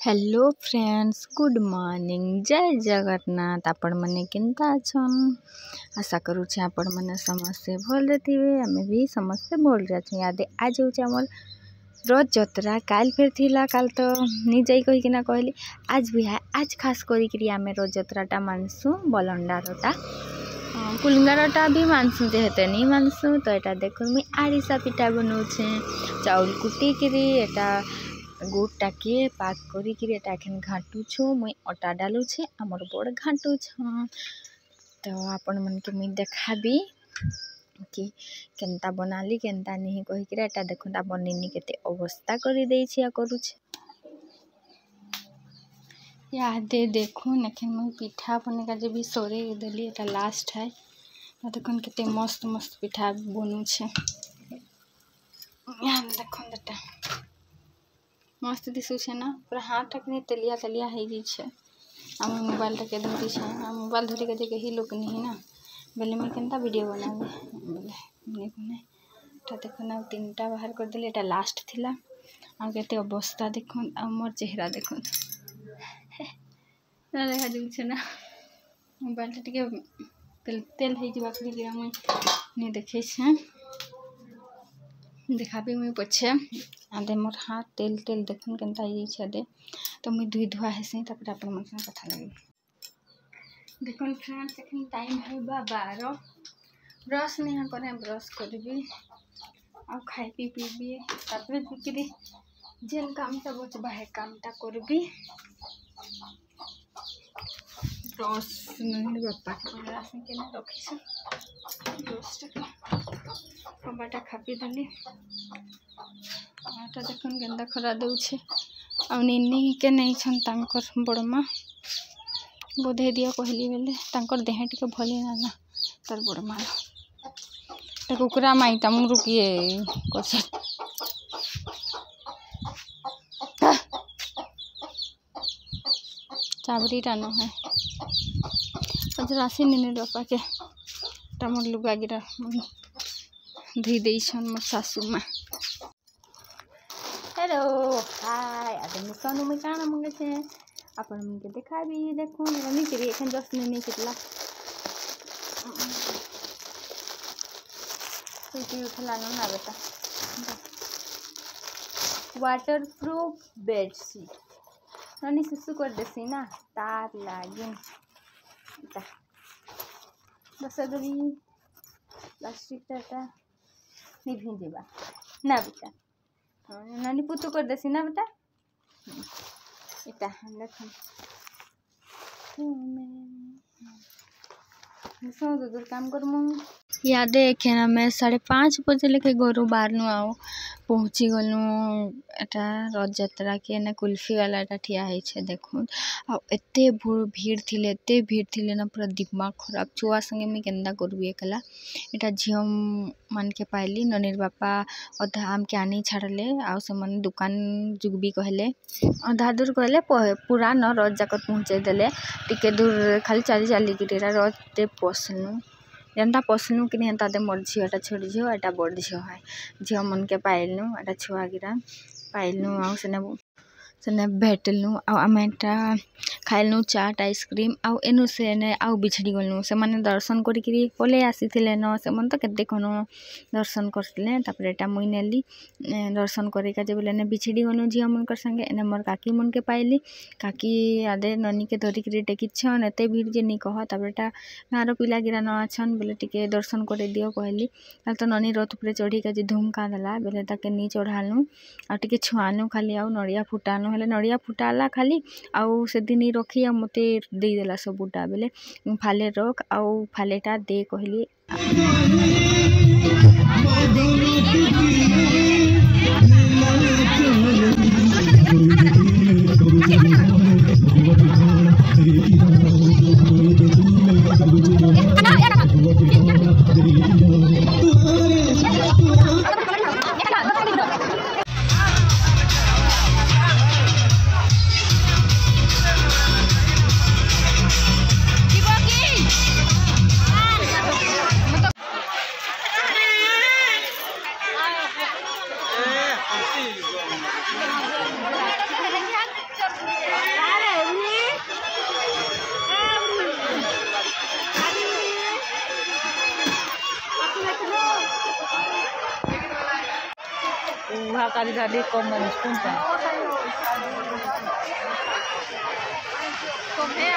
Hello friends, good morning. जय जगन्नाथ। आपण मैंने केनता अछन? आशा करुचे आपण मैंने समस्ते भल थे। आम भी समस्ते भल रही। याद आज हूँ आमर रथ जतरा। काल फिर थिला, काल तो नहीं जाई कहीकिना कहली आज भी है। आज खास करी आम रथ जतराटा मानसु बलंडारटा कुलंगारटा भी मानसु जेहेतु नहीं मानसु। तो यहाँ देख मुई आरिसा पिठा बनाऊे। चाउल कुटिकी एटा गुड़टा के पाक करें घाटुछु। मुई अटा डालुछे। आमर बड़ घाटु छ। तो आपण मन के मुई देखाबी कि केनता बनाली केनता नहीं कहीकि एटा देखो आप निनी केते अवस्था कर करुछे। यादे देखो लेकिन मुई पिठा बने का जब भी सोरे देली एटा लास्ट है। तो देखो केते मस्त मस्त पिठा बनुछे। याद देखो एटा मस्त दिशुछे ना। पूरा हाथ टकनी तेलिया तेलिया है छे। आम मोबाइल के धरी छे। मोबाइल धरी के जगह ही लोग नहीं ना बेले में केनता वीडियो बनाबे बोले नहीं बने। तो देखो ना तीनटा बाहर कर देली। एटा लास्ट थिला। आ केते अवस्था देखो। आ मोर चेहरा देखो ना देखा दिछे ना। मोबाइल टिके तेल तेल है जीवा करी गिरा मुई नहीं देखे छे। देखाबी मुई पछे। आदे मोर हाथ तेल तेल देखन केनता छे दे। तो मुई धुई धुआ हेसी तापर अपन मन से कथा लगी। देखन फ्रेंड्स एखन टाइम है 12। ब्रश नहीं करे ब्रश करबी आ खाई पीबी तापर बिक्री जेन कामटा बचबा है कामटा करबी। ब्रश नहीं बापा के राशन के ना रखी से ब्रश कबाटा खापी देली। आटा देखन गेंदा खरा दउछे। आ निनी के नहीं छन तांकर बड़मा बोधे दिया कहली बेले तांकर देह टिके भली ना तार बड़मा ता कुकुरा माई तमरु किए करछ। चाबरी टानो है आज राशि निनी बापा के तमर लुगा गिरा धुई दे छन मोर सासू माँ। हेलो हाय आज मैं सोनू में काना मंगे छे अपन मन के देखाबी। देखो नहीं करी एखन जस्ट नहीं कितला सीटी उठला ना बेटा। वाटरप्रूफ बेडशीट ननी सुसु कर देसी ना तार लागिन बस दरी प्लास्टिक टाटा नहीं भिंजीबा ना बेटा। नानी पुतु कर देसी ना बेटा। इटा देखो सो दूर काम कर मु याद है ना। मैं 5:30 बजे लेके घर बाहर आओ पहुँची गलु। एटा रथ जतरा के ना कुल्फी वाला एटा ठिया है छे। देखो आ एते भीड़ थिले ना पूरा दिमाग खराब। छुआ संगे मैं केंदा करबी एकला। एटा झियो मन के पाइली ननीर बापा अधा आम के आनी छाड़ले आ से मन दुकान जुगबी कहले अधा दूर कहले पूरा न रथ जाकर पहुँचे देले। टिके दूर खाली चली चली गिरी रथ पसलु जेनता पसलु कि हेन्ता दे मोर झीटा छोट झील एटा बड़ झील है। झील मन के पाइलु एटा छुआ गिरा पाइलु आ सेने भेटलु आम एटा खाइलु चाट आइसक्रीम आउ एनु से आउ बिछड़ी गलु। से माने दर्शन करिकरी पले आसी न से मन तो केते कोनो दर्शन करले। तापर एटा मुई नेली दर्शन करिका जे बोले ने बिछड़ी गलु झिया मन कर संगे। एने मोर काकी मन के पाइली काकी आदे ननी के धरिकरी टेकिछन एते भीड़ जे नी कह। तापर एटा गाँर पिला गिरा न आछन बोले टिके दर्शन कर दियो कहली। तो ननी रथ उपरे चढ़ी का जे धूमका देला बोले ताके नी चढ़ालु आ टिके छुआनु खाली आउ नड़िया फुटानु हेले नड़िया फुटाला खाली आउ से दिन रखी आ मते दे देला सबुटा बेले फाले रख आउ फालेटा दे कहली। उहा करी दादी कम बन स्पून ता तुम्हें